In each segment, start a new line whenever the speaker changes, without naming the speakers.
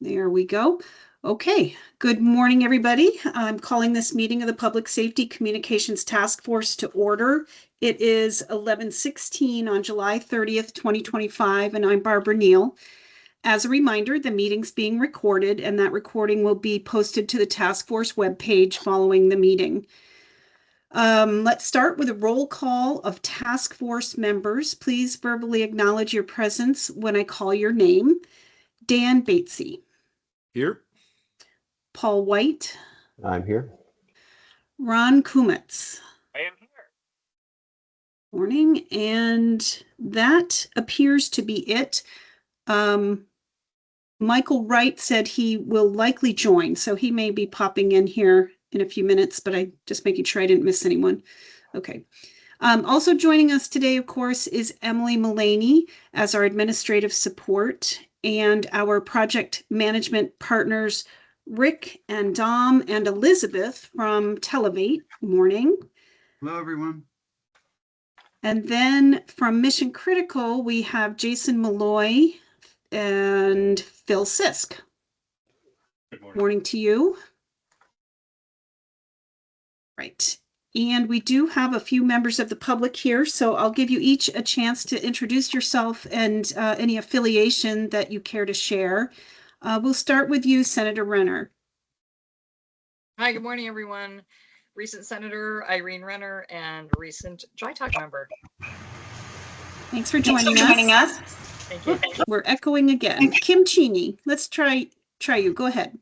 There we go. Okay, good morning, everybody. I'm calling this meeting of the Public Safety Communications Task Force to order. It is 11:16 on July 30th, 2025, and I'm Barbara Neal. As a reminder, the meeting's being recorded, and that recording will be posted to the task force webpage following the meeting. Let's start with a roll call of task force members. Please verbally acknowledge your presence when I call your name. Dan Batesy.
Here.
Paul White.
I'm here.
Ron Kumitz.
I am here.
Morning, and that appears to be it. Michael Wright said he will likely join, so he may be popping in here in a few minutes, but I just making sure I didn't miss anyone. Okay. Also joining us today, of course, is Emily Mullaney as our administrative support, and our project management partners, Rick and Dom and Elizabeth from Televate. Morning.
Hello, everyone.
And then from Mission Critical, we have Jason Malloy and Phil Sisk.
Good morning.
Morning to you. Right. And we do have a few members of the public here, so I'll give you each a chance to introduce yourself and any affiliation that you care to share. We'll start with you, Senator Renner.
Hi, good morning, everyone. Recent Senator Irene Renner and recent Dry Talk member.
Thanks for joining us.
Thank you.
We're echoing again. Kim Cheney, let's try you. Go ahead.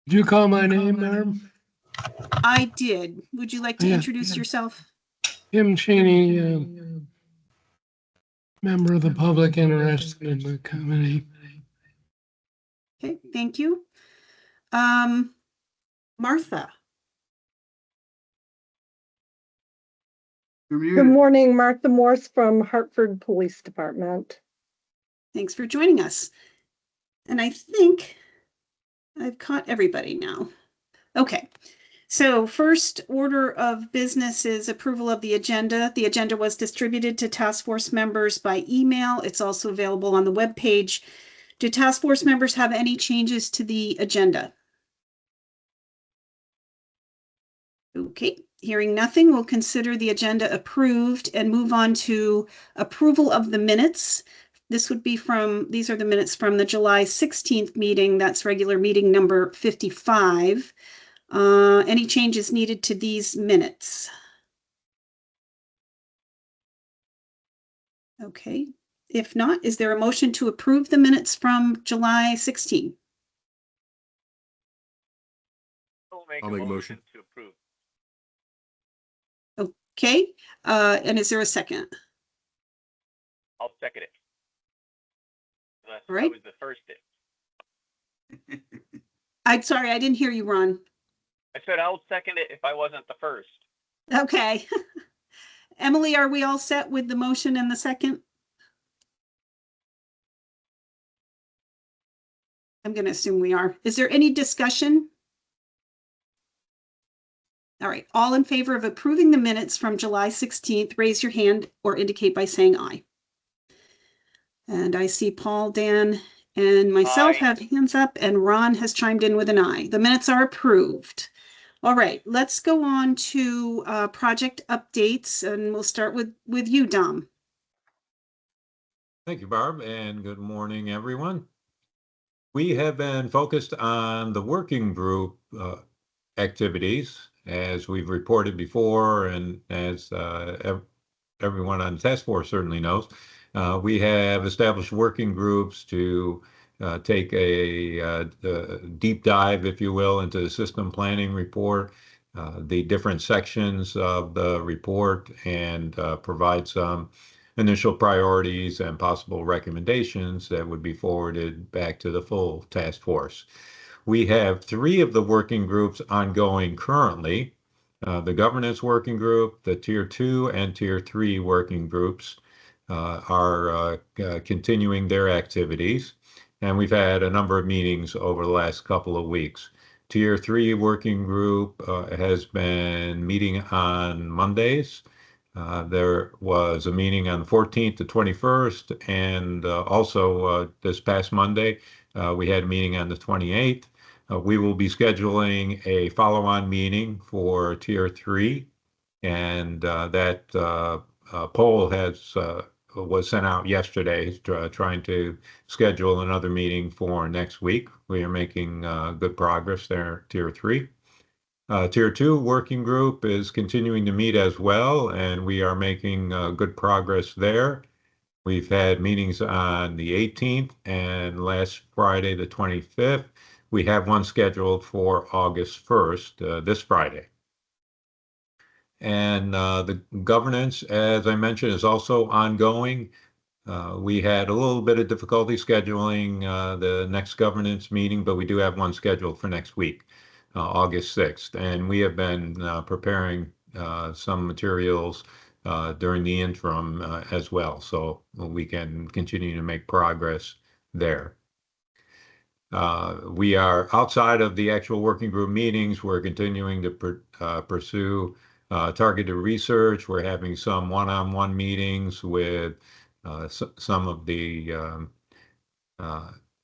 Did you call my name, ma'am?
I did. Would you like to introduce yourself?
Kim Cheney, member of the public interested in the committee.
Okay, thank you. Martha.
Good morning, Martha Morse from Hartford Police Department.
Thanks for joining us. And I think I've caught everybody now. Okay. So first order of business is approval of the agenda. The agenda was distributed to task force members by email. It's also available on the webpage. Do task force members have any changes to the agenda? Okay, hearing nothing, we'll consider the agenda approved and move on to approval of the minutes. These are the minutes from the July 16th meeting. That's regular meeting number 55. Any changes needed to these minutes? Okay, if not, is there a motion to approve the minutes from July 16th?
I'll make a motion to approve.
Okay, and is there a second?
I'll second it.
All right.
That was the first it.
I'm sorry, I didn't hear you, Ron.
I said I'll second it if I wasn't the first.
Okay. Emily, are we all set with the motion and the second? I'm going to assume we are. Is there any discussion? All right, all in favor of approving the minutes from July 16th, raise your hand or indicate by saying aye. And I see Paul, Dan, and myself have hands up, and Ron has chimed in with an aye. The minutes are approved. All right, let's go on to project updates, and we'll start with you, Dom.
Thank you, Barb, and good morning, everyone. We have been focused on the working group activities, as we've reported before, and as everyone on the task force certainly knows. We have established working groups to take a deep dive, if you will, into the system planning report, the different sections of the report, and provide some initial priorities and possible recommendations that would be forwarded back to the full task force. We have 3 of the working groups ongoing currently. The governance working group, the Tier 2 and Tier 3 working groups are continuing their activities. And we've had a number of meetings over the last couple of weeks. Tier 3 working group has been meeting on Mondays. There was a meeting on the 14th to 21st, and also this past Monday We had a meeting on the 28th. We will be scheduling a follow-on meeting for Tier 3, and that poll was sent out yesterday, trying to schedule another meeting for next week. We are making good progress there, Tier 3. Tier 2 working group is continuing to meet as well, and we are making good progress there. We've had meetings on the 18th and last Friday, the 25th. We have one scheduled for August 1st, this Friday. And the governance, as I mentioned, is also ongoing. We had a little bit of difficulty scheduling the next governance meeting, but we do have one scheduled for next week, August 6th. And we have been preparing some materials during the interim as well, so we can continue to make progress there. We are outside of the actual working group meetings. We're continuing to pursue targeted research. We're having some one-on-one meetings with some of the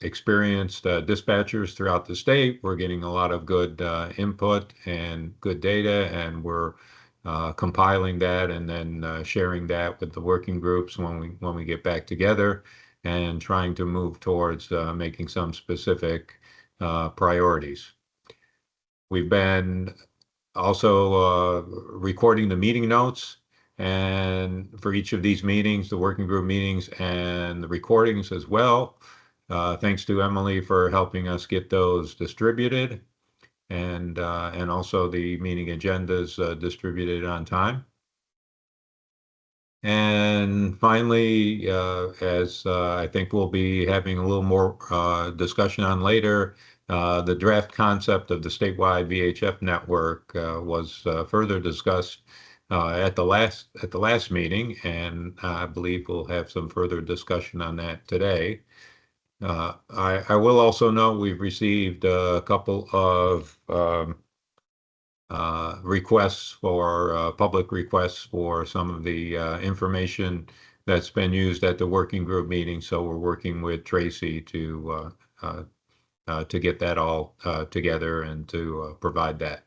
experienced dispatchers throughout the state. We're getting a lot of good input and good data, and we're compiling that and then sharing that with the working groups when we get back together, and trying to move towards making some specific priorities. We've been also recording the meeting notes, and for each of these meetings, the working group meetings and the recordings as well. Thanks to Emily for helping us get those distributed, and also the meeting agendas distributed on time. And finally, as I think we'll be having a little more discussion on later, the draft concept of the statewide VHF network was further discussed at the last meeting, and I believe we'll have some further discussion on that today. I will also note we've received a couple of requests for public requests for some of the information that's been used at the working group meeting. So we're working with Tracy to get that all together and to provide that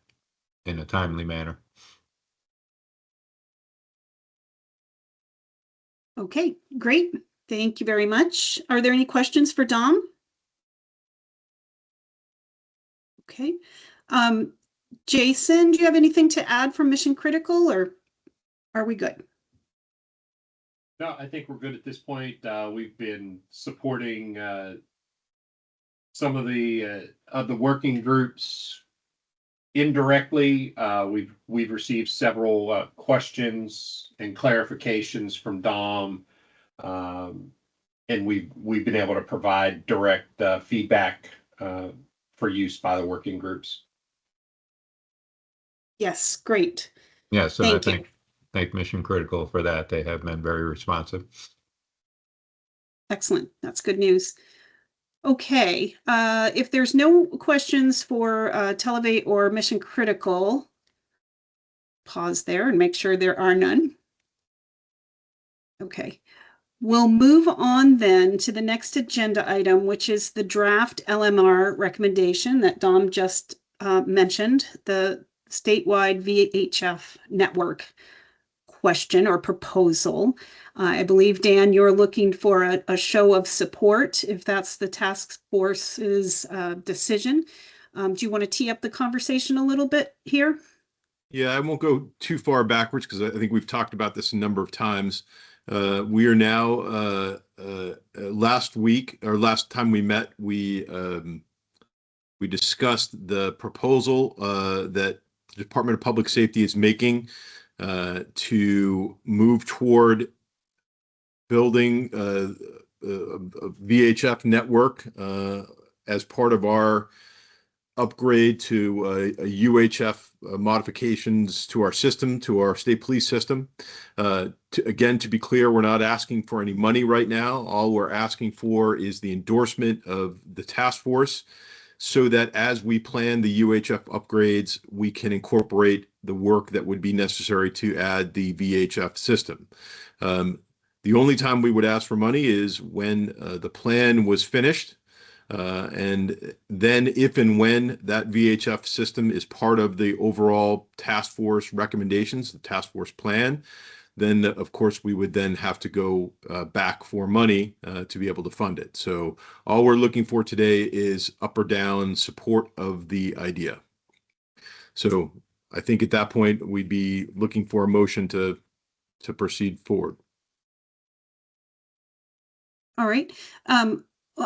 in a timely manner.
Okay, great. Thank you very much. Are there any questions for Dom? Okay. Jason, do you have anything to add from Mission Critical, or are we good?
No, I think we're good at this point. We've been supporting some of the working groups indirectly. We've received several questions and clarifications from Dom, and we've been able to provide direct feedback for use by the working groups.
Yes, great.
Yes, and
Thank you.
Thank Mission Critical for that. They have been very responsive.
Excellent. That's good news. Okay, if there's no questions for Televate or Mission Critical, pause there and make sure there are none. Okay, we'll move on then to the next agenda item, which is the draft LMR recommendation that Dom just mentioned, the statewide VHF network question or proposal. I believe, Dan, you're looking for a show of support if that's the task force's decision. Do you want to tee up the conversation a little bit here?
Yeah, I won't go too far backwards because I think we've talked about this a number of times. We are now last time we met, we discussed the proposal that the Department of Public Safety is making to move toward building a VHF network as part of our upgrade to a UHF modifications to our system, to our state police system. Again, to be clear, we're not asking for any money right now. All we're asking for is the endorsement of the task force, so that as we plan the UHF upgrades, we can incorporate the work that would be necessary to add the VHF system. The only time we would ask for money is when the plan was finished, And then if and when that VHF system is part of the overall task force recommendations, the task force plan, then of course we would then have to go back for money to be able to fund it. So all we're looking for today is up or down support of the idea. So I think at that point we'd be looking for a motion to proceed forward.
All right.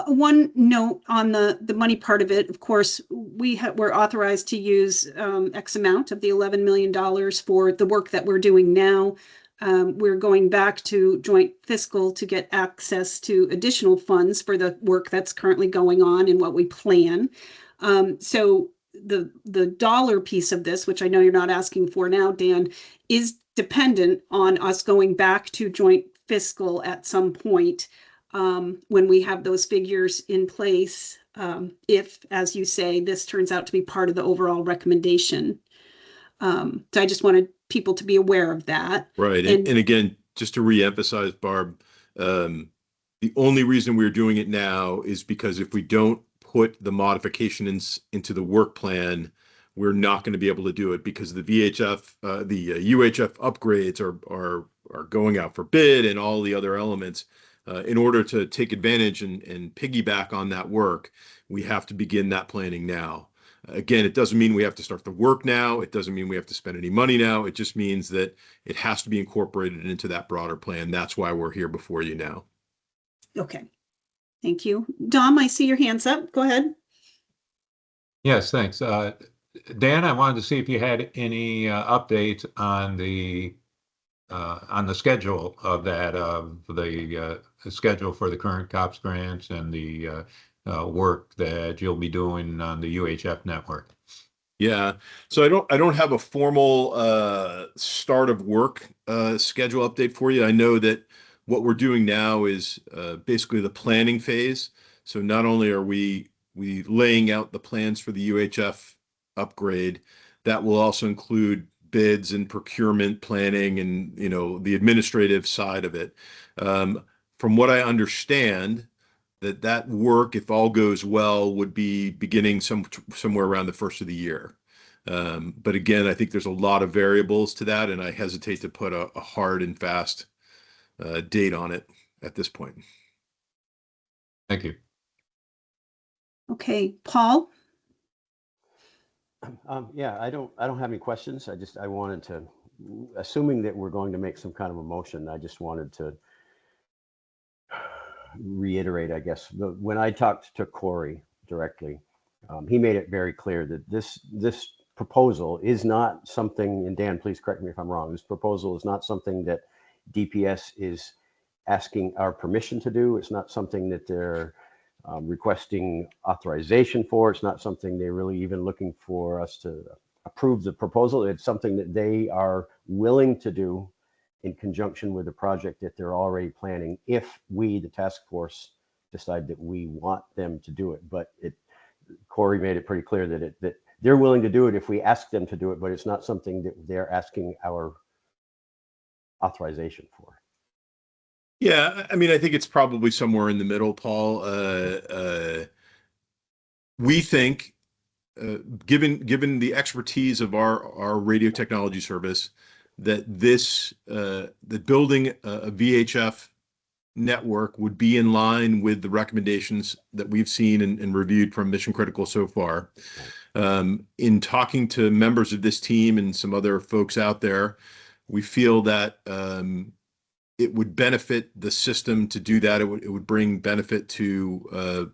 One note on the money part of it, of course, we're authorized to use X amount of the $11 million for the work that we're doing now. We're going back to joint fiscal to get access to additional funds for the work that's currently going on and what we plan. So the dollar piece of this, which I know you're not asking for now, Dan, is dependent on us going back to joint fiscal at some point when we have those figures in place, if, as you say, this turns out to be part of the overall recommendation. So I just wanted people to be aware of that.
Right. And again, just to reemphasize, Barb, the only reason we're doing it now is because if we don't put the modifications into the work plan, we're not going to be able to do it because the VHF, the UHF upgrades are going out for bid and all the other elements. In order to take advantage and piggyback on that work, we have to begin that planning now. Again, it doesn't mean we have to start the work now. It doesn't mean we have to spend any money now. It just means that it has to be incorporated into that broader plan. That's why we're here before you now.
Okay. Thank you. Dom, I see your hands up. Go ahead.
Yes, thanks. Dan, I wanted to see if you had any updates on the schedule of that, the schedule for the current COPS grants and the work that you'll be doing on the UHF network.
Yeah, so I don't have a formal start of work schedule update for you. I know that what we're doing now is basically the planning phase. So not only are we laying out the plans for the UHF upgrade, that will also include bids and procurement planning and the administrative side of it. From what I understand, that work, if all goes well, would be beginning somewhere around the first of the year. But again, I think there's a lot of variables to that, and I hesitate to put a hard and fast date on it at this point.
Thank you.
Okay, Paul.
Yeah, I don't have any questions. I wanted to, assuming that we're going to make some kind of a motion, I just wanted to reiterate, I guess, when I talked to Corey directly, he made it very clear that this proposal is not something, and Dan, please correct me if I'm wrong, this proposal is not something that DPS is asking our permission to do. It's not something that they're requesting authorization for. It's not something they're really even looking for us to approve the proposal. It's something that they are willing to do in conjunction with the project that they're already planning if we, the task force, decide that we want them to do it. But Corey made it pretty clear that they're willing to do it if we ask them to do it, but it's not something that they're asking our authorization for.
Yeah, I mean, I think it's probably somewhere in the middle, Paul. We think, given the expertise of our radio technology service, that the building a VHF network would be in line with the recommendations that we've seen and reviewed from Mission Critical so far. In talking to members of this team and some other folks out there, we feel that it would benefit the system to do that. It would bring benefit to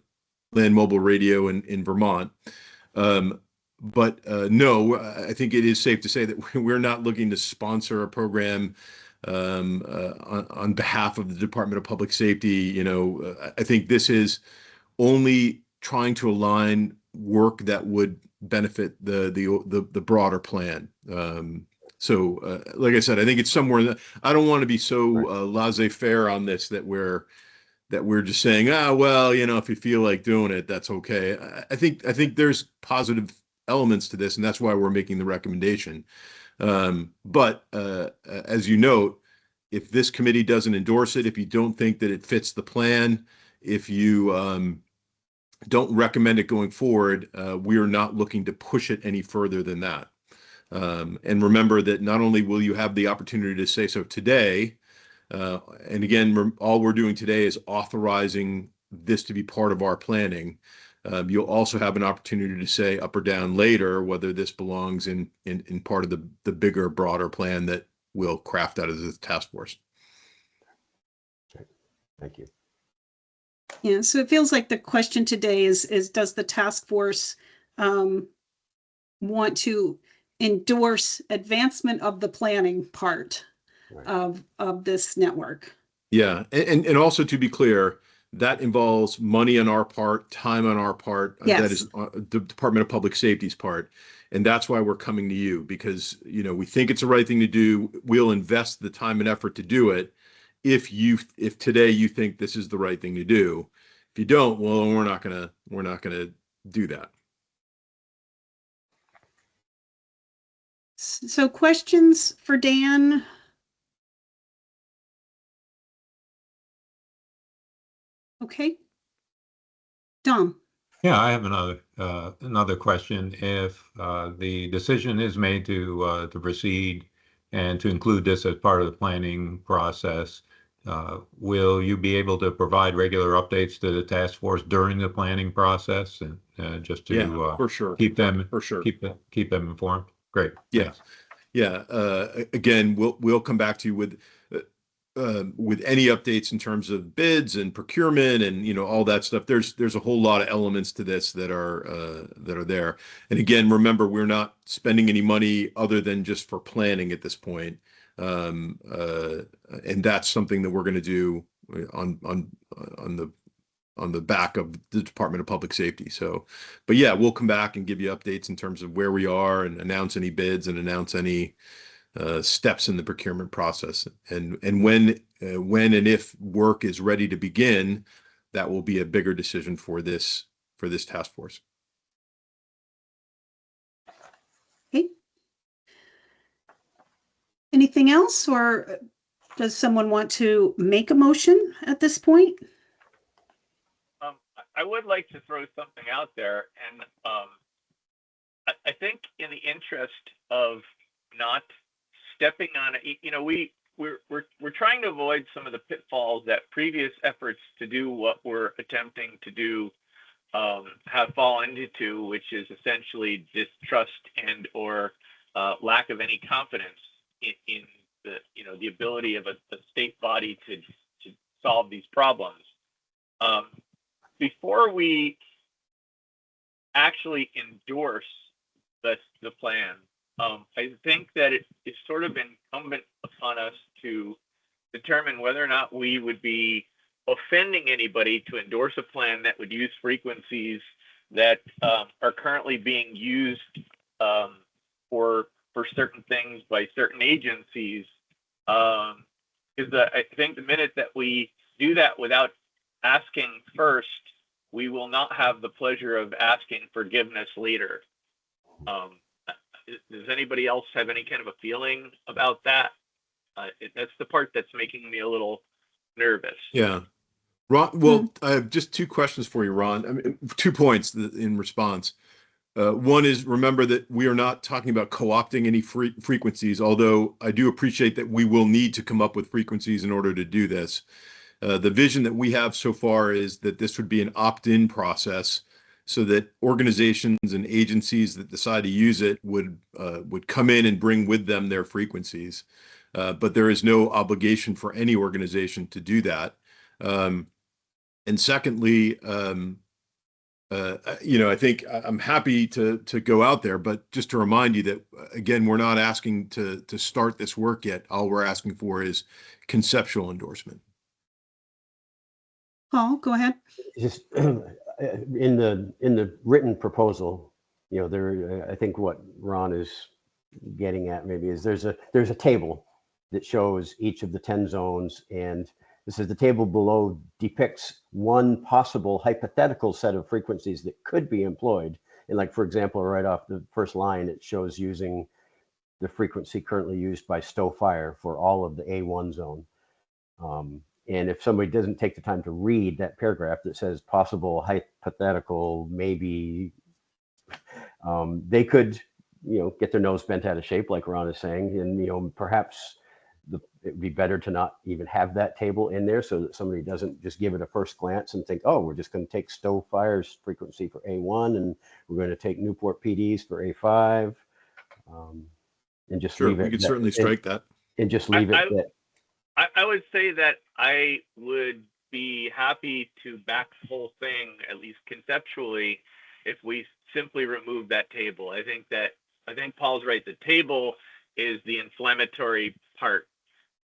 land mobile radio in Vermont. But no, I think it is safe to say that we're not looking to sponsor a program on behalf of the Department of Public Safety. I think this is only trying to align work that would benefit the broader plan. So, like I said, I think it's somewhere I don't want to be so laissez-faire on this that we're just saying, well, if you feel like doing it, that's okay. I think there's positive elements to this, and that's why we're making the recommendation. But as you note, if this committee doesn't endorse it, if you don't think that it fits the plan, if you don't recommend it going forward. We are not looking to push it any further than that. And remember that not only will you have the opportunity to say so today, and again, all we're doing today is authorizing this to be part of our planning. You'll also have an opportunity to say up or down later whether this belongs in part of the bigger, broader plan that we'll craft out of the task force.
Thank you.
Yeah, so it feels like the question today is does the task force want to endorse advancement of the planning part
Right.
of this network?
Yeah, and also to be clear, that involves money on our part, time on our part. That
Yes.
is the Department of Public Safety's part. And that's why we're coming to you, because, you know, we think it's the right thing to do. We'll invest the time and effort to do it if today you think this is the right thing to do. If you don't, well, we're not gonna do that.
So questions for Dan? Okay. Dom.
Yeah, I have another question. If the decision is made to proceed and to include this as part of the planning process, will you be able to provide regular updates to the task force during the planning process, and just to
Yeah, for sure.
keep them
For sure.
keep them informed? Great.
Yeah.
Thanks.
Yeah. Again, we'll come back to you with any updates in terms of bids and procurement and, you know, all that stuff. There's a whole lot of elements to this that are there. And again, remember, we're not spending any money other than just for planning at this point. And that's something that we're going to do on the back of the Department of Public Safety. So, but yeah, we'll come back and give you updates in terms of where we are and announce any bids and announce any steps in the procurement process. And when and if work is ready to begin, that will be a bigger decision for this task force.
Okay. Anything else, or does someone want to make a motion at this point?
I would like to throw something out there, and I think in the interest of not stepping on it, you know, we're trying to avoid some of the pitfalls that previous efforts to do what we're attempting to do have fallen into, which is essentially distrust and or lack of any confidence in the, you know, the ability of a state body to solve these problems. Before we actually endorse the plan, I think that it is sort of incumbent upon us to determine whether or not we would be offending anybody to endorse a plan that would use frequencies that are currently being used for certain things by certain agencies. Because I think the minute that we do that without asking first, we will not have the pleasure of asking forgiveness later. Does anybody else have any kind of a feeling about that? That's the part that's making me a little nervous.
Yeah. Ron, well, I have just two questions for you, Ron. I mean, 2 points in response. One is, remember that we are not talking about co-opting any frequencies, although I do appreciate that we will need to come up with frequencies in order to do this. The vision that we have so far is that this would be an opt-in process, so that organizations and agencies that decide to use it would come in and bring with them their frequencies. But there is no obligation for any organization to do that. And secondly, you know, I think I'm happy to go out there, but just to remind you that, again, we're not asking to start this work yet. All we're asking for is conceptual endorsement.
Paul, go ahead.
Just in the written proposal, you know, there, I think what Ron is getting at maybe is there's a table that shows each of the 10 zones, and this is the table below depicts one possible hypothetical set of frequencies that could be employed. And like, for example, right off the first line, it shows using the frequency currently used by Stowe Fire for all of the A1 zone. And if somebody doesn't take the time to read that paragraph that says possible, hypothetical, maybe, they could, get their nose bent out of shape, like Ron is saying, and, perhaps it would be better to not even have that table in there so that somebody doesn't just give it a first glance and think, oh, we're just going to take Stowe Fire's frequency for A1 and we're going to take Newport PD's for A5, and just
Sure,
leave
we
it
could
that-
certainly strike that.
and just leave it that.
I would say that I would be happy to back the whole thing, at least conceptually, if we simply remove that table. I think Paul's right. The table is the inflammatory part,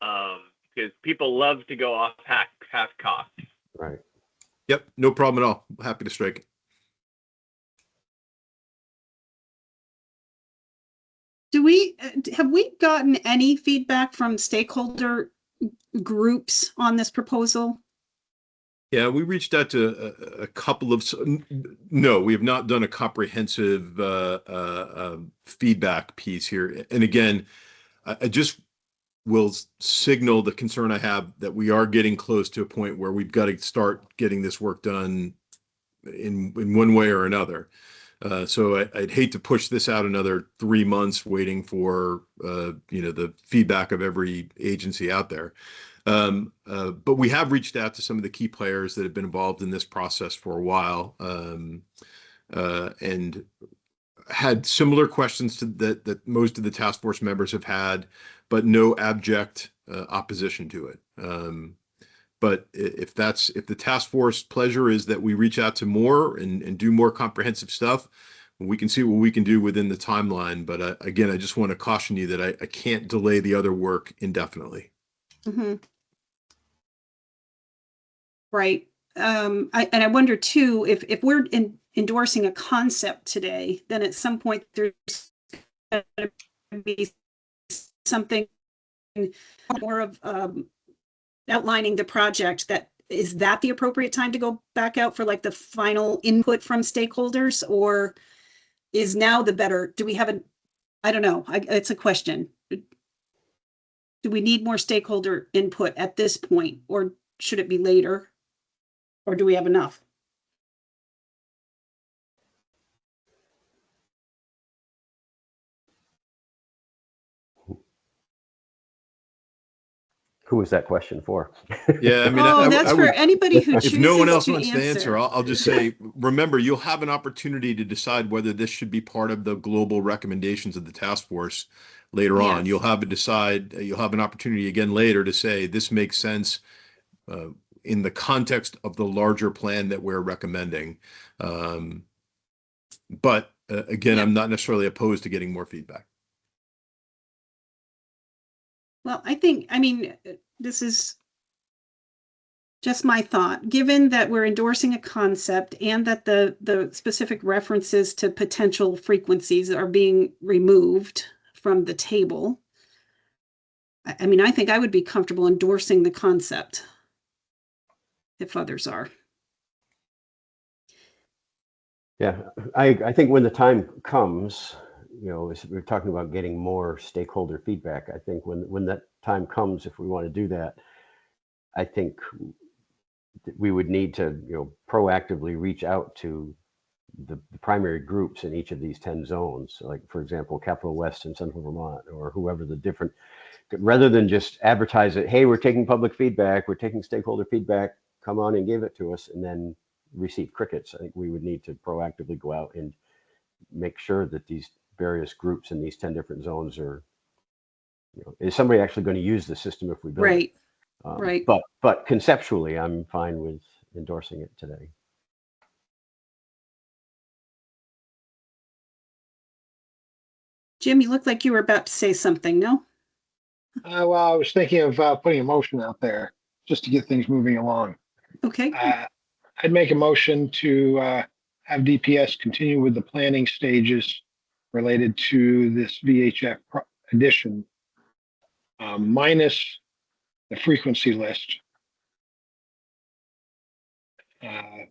because people love to go off half cost.
Right.
Yep, no problem at all. Happy to strike it.
Have we gotten any feedback from stakeholder groups on this proposal?
Yeah, we reached out to a couple of, no, we have not done a comprehensive feedback piece here. And again, I just will signal the concern I have that we are getting close to a point where we've got to start getting this work done in one way or another. So I'd hate to push this out another 3 months waiting for, the feedback of every agency out there. But we have reached out to some of the key players that have been involved in this process for a while, and had similar questions to that most of the task force members have had, but no abject opposition to it. But if the task force pleasure is that we reach out to more and do more comprehensive stuff, we can see what we can do within the timeline. But again, I just want to caution you that I can't delay the other work indefinitely.
Mm-hmm. Right. I wonder too, if we're endorsing a concept today, then at some point there's going to be something more of outlining the project. Is that the appropriate time to go back out for like the final input from stakeholders, or is now the better? Do we have I don't know. It's a question. Do we need more stakeholder input at this point, or should it be later? Or do we have enough?
Who was that question for?
Yeah, I mean,
that's
I
for
would,
anybody who chooses
if no one else
to
wants to answer, I'll just say, remember, you'll have an opportunity to decide whether this should be part of the global recommendations of the task force later on.
Yes.
You'll have an opportunity again later to say, this makes sense in the context of the larger plan that we're recommending. But again,
Yeah.
I'm not necessarily opposed to getting more feedback.
Well, I mean, this is just my thought. Given that we're endorsing a concept and that the specific references to potential frequencies are being removed from the table, I mean, I think I would be comfortable endorsing the concept if others are.
Yeah, I think when the time comes, we're talking about getting more stakeholder feedback. I think when that time comes, if we want to do that, I think we would need to, proactively reach out to the primary groups in each of these 10 zones, like, for example, Capital West and Central Vermont, or whoever the different, rather than just advertise it, hey, we're taking public feedback, we're taking stakeholder feedback, come on and give it to us, and then receive crickets. I think we would need to proactively go out and make sure that these various groups in these 10 different zones are, is somebody actually going to use the system if we build
Right.
it?
Right.
But conceptually, I'm fine with endorsing it today.
Jim, you look like you were about to say something, no?
Well, I was thinking of putting a motion out there just to get things moving along.
Okay.
I'd make a motion to have DPS continue with the planning stages related to this VHF addition, minus the frequency list. I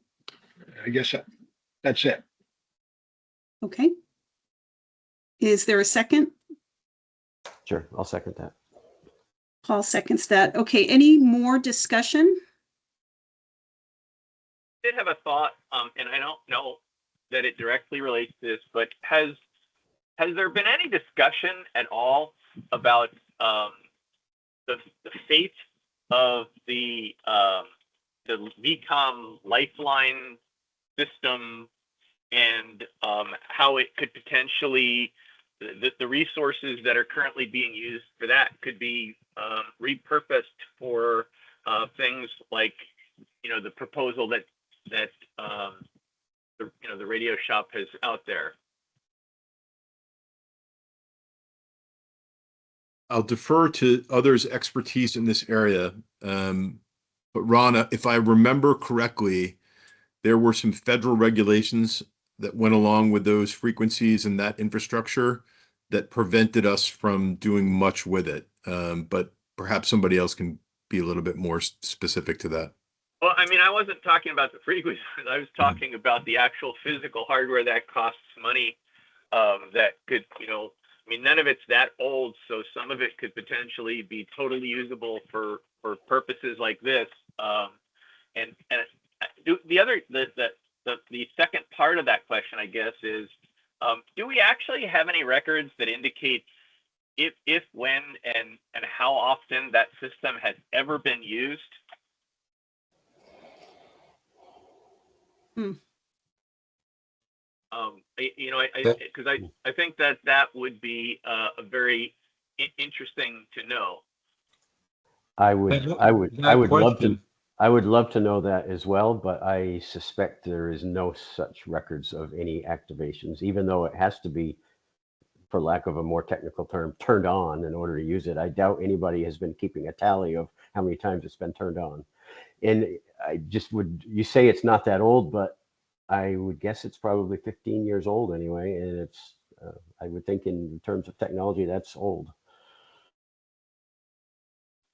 guess that's it.
Okay. Is there a second?
Sure, I'll second that.
Paul seconds that. Okay, any more discussion?
Did have a thought, and I don't know that it directly relates to this, but has there been any discussion at all about the fate of the VCOM lifeline system and how it could potentially the resources that are currently being used for that could be repurposed for things like the proposal that the radio shop has out there.
I'll defer to others' expertise in this area. But Ron, if I remember correctly, there were some federal regulations that went along with those frequencies and that infrastructure that prevented us from doing much with it. But perhaps somebody else can be a little bit more specific to that.
Well, I mean, I wasn't talking about the frequencies. I was talking about the actual physical hardware that costs money. That could, I mean, none of it's that old, so some of it could potentially be totally usable for purposes like this. And the second part of that question, I guess, is do we actually have any records that indicate if, when, and how often that system has ever been used? Because I think that would be a very interesting to know.
I would love to know that as well, but I suspect there is no such records of any activations, even though it has to be, for lack of a more technical term, turned on in order to use it. I doubt anybody has been keeping a tally of how many times it's been turned on. And you say it's not that old, but I would guess it's probably 15 years old anyway. And it's, I would think in terms of technology, that's old.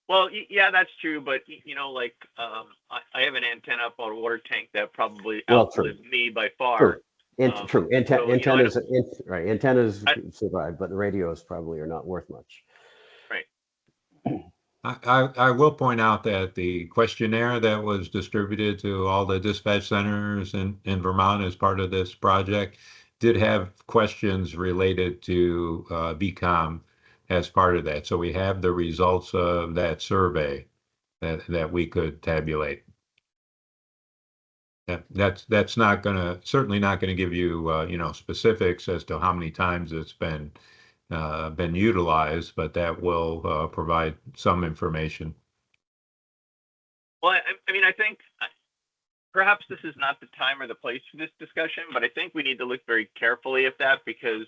Well, yeah, that's true. But, I have an antenna up on a water tank that probably outlived me by far.
True. Antennas, right. Antennas survive, but the radios probably are not worth much.
Right.
I will point out that the questionnaire that was distributed to all the dispatch centers in Vermont as part of this project did have questions related to VCOM as part of that. So we have the results of that survey that we could tabulate. That's certainly not gonna give you specifics as to how many times it's been utilized, but that will provide some information.
Well, I mean, I think perhaps this is not the time or the place for this discussion, but I think we need to look very carefully at that because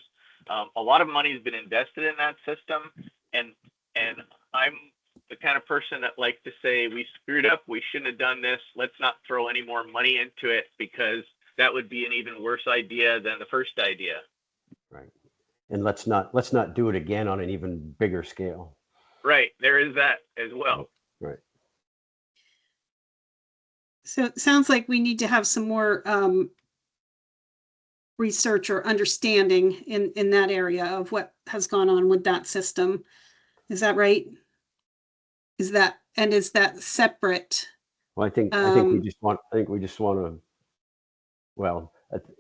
a lot of money has been invested in that system, and I'm the kind of person that likes to say we screwed up, we shouldn't have done this, let's not throw any more money into it because that would be an even worse idea than the first idea.
Right. And let's not do it again on an even bigger scale.
Right. There is that as well.
Right.
So it sounds like we need to have some more research or understanding in that area of what has gone on with that system. Is that right? Is that separate?
Well, I think we just want to, well,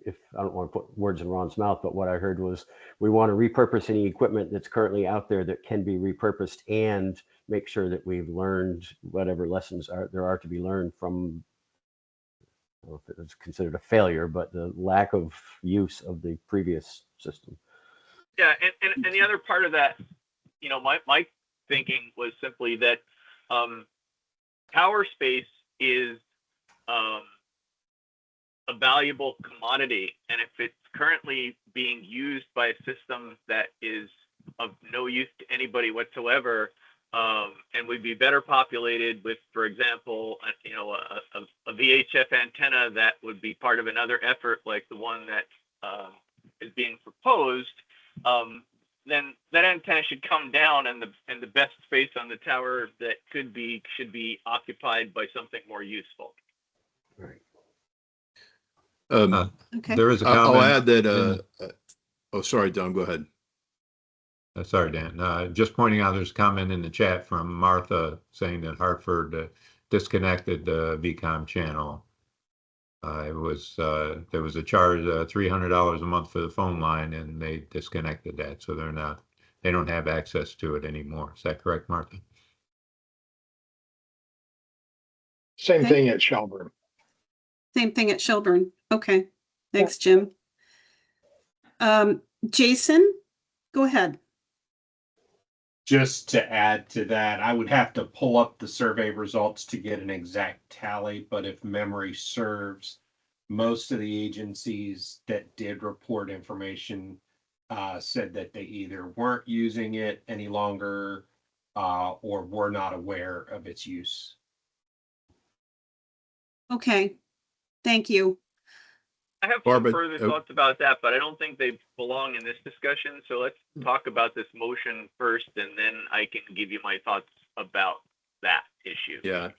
if I don't want to put words in Ron's mouth, but what I heard was we want to repurpose any equipment that's currently out there that can be repurposed and make sure that we've learned whatever lessons there are to be learned from, I don't know if it's considered a failure, but the lack of use of the previous system.
Yeah, and the other part of that, my thinking was simply that tower space is a valuable commodity, and if it's currently being used by a system that is of no use to anybody whatsoever, and would be better populated with, for example, a VHF antenna that would be part of another effort like the one that is being proposed, then that antenna should come down, and the best space on the tower that should be occupied by something more useful.
Right.
Okay.
There is a comment.
I'll add that. Oh, sorry, Don. Go ahead.
sorry, Dan, just pointing out there's a comment in the chat from Martha saying that Hartford disconnected the VCOM channel. There was a charge, $300 a month for the phone line, and they disconnected that, so they don't have access to it anymore. Is that correct, Martha?
Same
Okay.
thing at Shelburne.
Same thing at Shelburne. Okay, thanks, Jim. Jason, go ahead.
Just to add to that, I would have to pull up the survey results to get an exact tally, but if memory serves, most of the agencies that did report information said that they either weren't using it any longer or were not aware of its use.
Okay, thank you.
I have
Barbara,
some further thoughts about that, but I don't think they belong in this discussion. So let's talk about this motion first, and then I can give you my thoughts about that issue.
Yeah.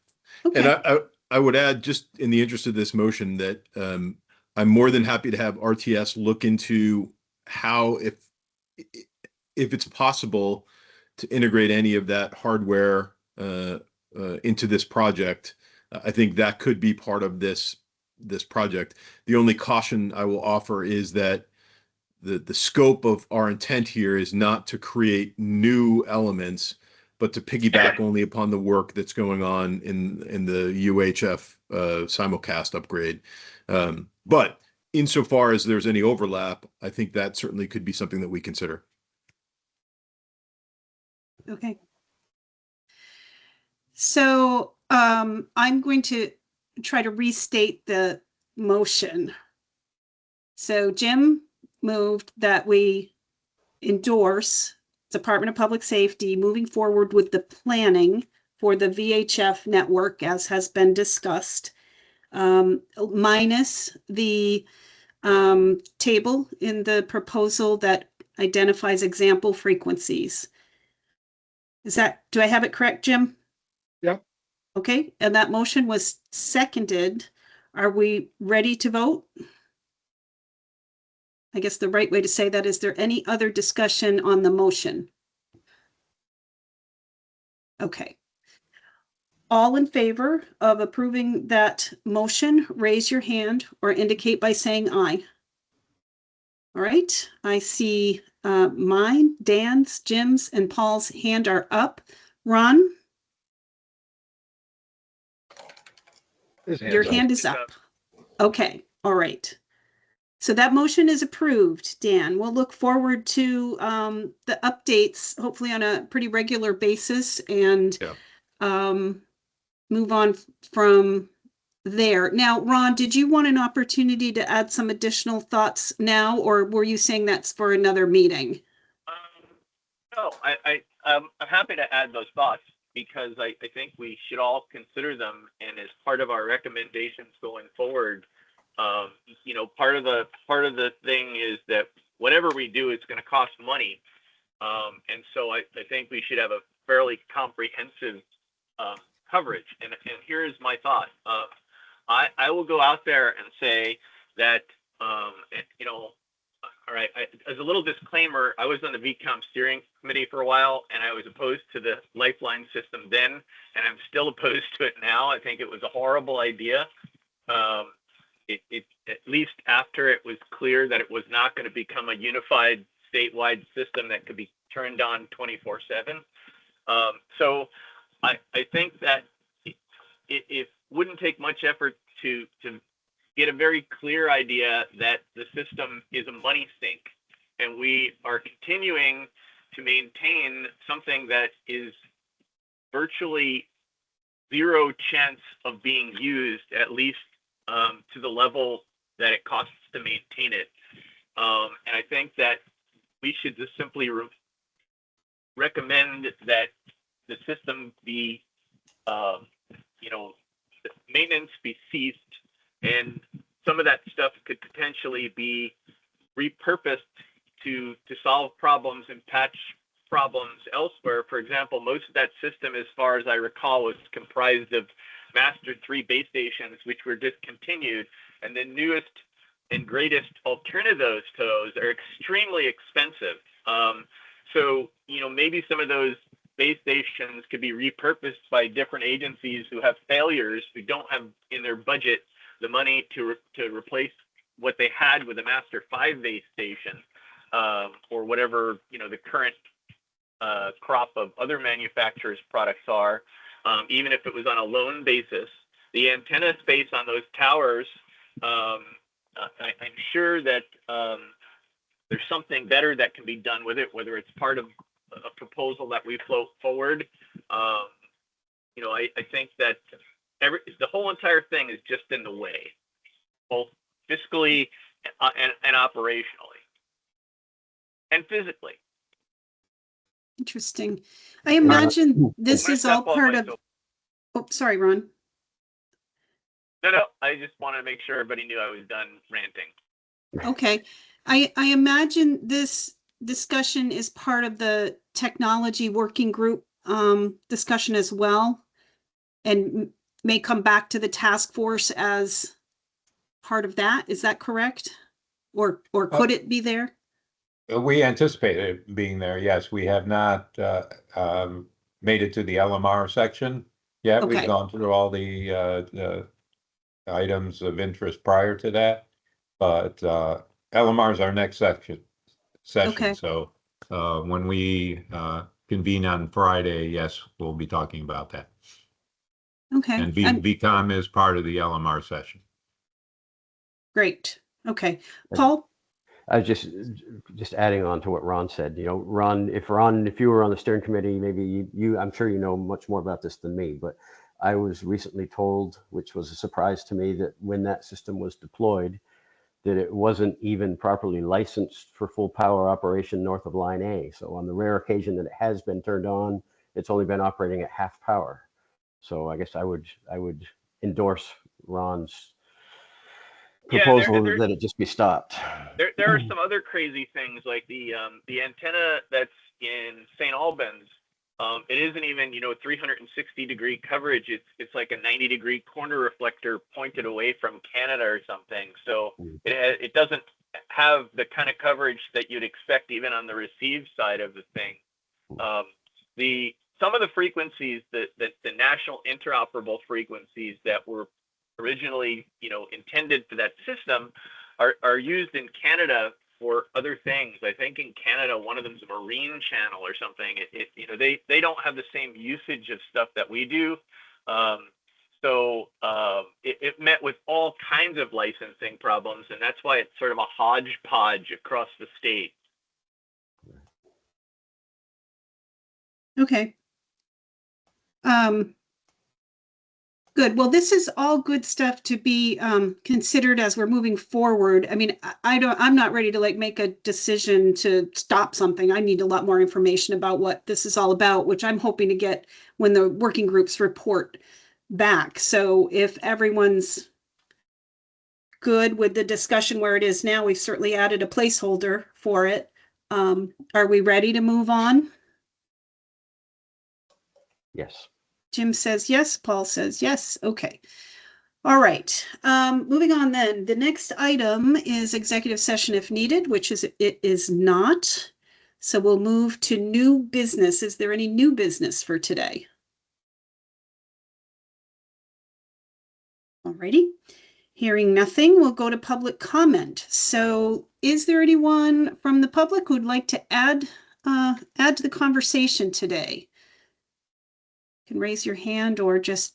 Okay.
And I would add, just in the interest of this motion, that I'm more than happy to have RTS look into how, if it's possible to integrate any of that hardware into this project. I think that could be part of this project. The only caution I will offer is that the scope of our intent here is not to create new elements, but to piggyback only upon the work that's going on in the UHF simulcast upgrade. But insofar as there's any overlap, I think that certainly could be something that we consider.
Okay. So I'm going to try to restate the motion. So Jim moved that we endorse Department of Public Safety moving forward with the planning for the VHF network as has been discussed, minus the table in the proposal that identifies example frequencies. Do I have it correct, Jim?
Yep.
Okay, and that motion was seconded. Are we ready to vote? I guess the right way to say that, is there any other discussion on the motion? Okay. All in favor of approving that motion, raise your hand or indicate by saying aye. All right, I see mine, Dan's, Jim's, and Paul's hand are up. Ron? Your hand is up. Okay, all right. So that motion is approved, Dan. We'll look forward to the updates, hopefully on a pretty regular basis, and move on from there. Now, Ron, did you want an opportunity to add some additional thoughts now, or were you saying that's for another meeting?
No, I'm happy to add those thoughts because I think we should all consider them, and as part of our recommendations going forward, you know, part of the thing is that whatever we do, it's going to cost money, and so I think we should have a fairly comprehensive coverage. And here's my thought: I will go out there and say that, you know, all right. As a little disclaimer, I was on the VCOM steering committee for a while, and I was opposed to the Lifeline system then, and I'm still opposed to it now. I think it was a horrible idea. At least after it was clear that it was not going to become a unified statewide system that could be turned on 24/7. So I think that it wouldn't take much effort to get a very clear idea that the system is a money sink, and we are continuing to maintain something that is virtually zero chance of being used, at least to the level that it costs to maintain it. And I think that we should just simply recommend that the system be, you know, the maintenance be ceased, and some of that stuff could potentially be repurposed to solve problems and patch problems elsewhere. For example, most of that system, as far as I recall, was comprised of Master 3 base stations, which were discontinued, and the newest and greatest alternatives to those are extremely expensive. So, maybe some of those base stations could be repurposed by different agencies who have failures, who don't have in their budget the money to replace what they had with a Master 5 base station, or whatever, the current crop of other manufacturers' products are, even if it was on a loan basis. The antenna space on those towers, I'm sure that there's something better that can be done with it, whether it's part of a proposal that we float forward. I think that the whole entire thing is just in the way, both fiscally and operationally and physically.
Interesting. I imagine this
I'm
is
gonna
all
step off
part
my
of,
soap-
oh, sorry, Ron.
No, I just wanted to make sure everybody knew I was done ranting.
Okay. I imagine this discussion is part of the technology working group discussion as well, and may come back to the task force as part of that. Is that correct? Or could it be there?
We anticipate it being there. Yes, we have not made it to the LMR section yet.
Okay.
We've gone through all the items of interest prior to that, but LMR is our next session.
Okay.
So when we convene on Friday, yes, we'll be talking about that.
Okay.
And VCOM is part of the LMR session.
Great. Okay. Paul?
I was just adding on to what Ron said. Ron, if you were on the steering committee, maybe I'm sure you know much more about this than me, but I was recently told, which was a surprise to me, that when that system was deployed, that it wasn't even properly licensed for full power operation north of line A. So on the rare occasion that it has been turned on, it's only been operating at half power. So I guess I would endorse Ron's proposal that it just be stopped.
There are some other crazy things, like the antenna that's in St. Albans. It isn't even 360-degree coverage. It's like a 90-degree corner reflector pointed away from Canada or something. So it doesn't have the kind of coverage that you'd expect even on the receive side of the thing. Some of the frequencies that the national interoperable frequencies that were originally intended for that system are used in Canada for other things. I think in Canada one of them is a marine channel or something. They don't have the same usage of stuff that we do. So it met with all kinds of licensing problems, and that's why it's sort of a hodgepodge across the state.
Okay. Good. Well, this is all good stuff to be considered as we're moving forward. I mean, I'm not ready to make a decision to stop something. I need a lot more information about what this is all about, which I'm hoping to get when the working groups report back. So if everyone's good with the discussion where it is now, we've certainly added a placeholder for it. Are we ready to move on?
Yes.
Jim says yes. Paul says yes. Okay. All right. Moving on then. The next item is executive session if needed, which is it is not. So we'll move to new business. Is there any new business for today? All righty. Hearing nothing, we'll go to public comment. So is there anyone from the public who'd like to add to the conversation today? You can raise your hand or just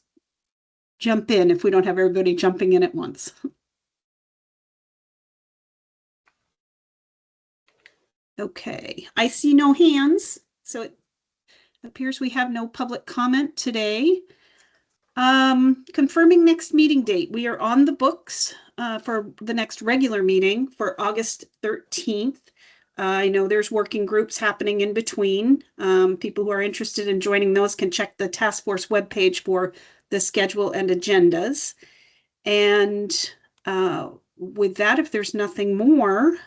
jump in if we don't have everybody jumping in at once. Okay, I see no hands, so it appears we have no public comment today. Confirming next meeting date. We are on the books for the next regular meeting for August 13th. I know there's working groups happening in between. People who are interested in joining those can check the task force webpage for the schedule and agendas. And with that, if there's nothing more.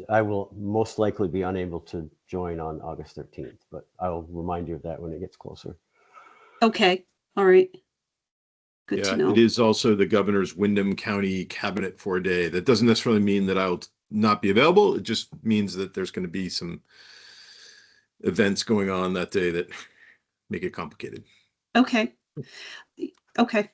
I will most likely be unable to join on August 13th, but I'll remind you of that when it gets closer.
Okay. All right. Good to know.
It is also the governor's Windham County Cabinet for a day. That doesn't necessarily mean that I'll not be available. It just means that there's going to be some events going on that day that make it complicated.
Okay. Okay.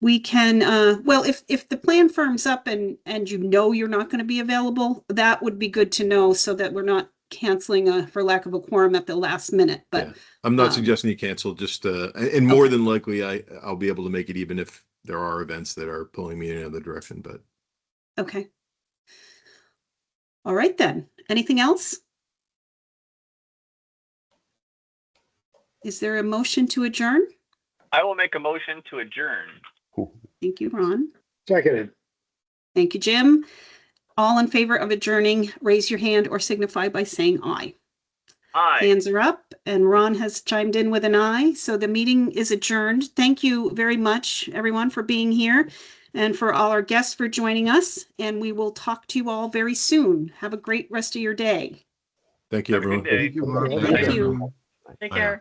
We can, well, if the plan firms up and you know you're not going to be available, that would be good to know so that we're not canceling for lack of a quorum at the last minute. But
Yeah. I'm not
um,
suggesting you cancel, just, and more
Okay.
than likely, I'll be able to make it even if there are events that are pulling me in another direction, but.
Okay. All right then. Anything else? Is there a motion to adjourn?
I will make a motion to adjourn.
Thank you, Ron.
Seconded.
Thank you, Jim. All in favor of adjourning, raise your hand or signify by saying aye.
Aye.
Hands are up, and Ron has chimed in with an aye. So the meeting is adjourned. Thank you very much, everyone, for being here and for all our guests for joining us. And we will talk to you all very soon. Have a great rest of your day.
Thank you,
Have a good
everyone.
day.
Thank you.
Bye
Take
now.
care.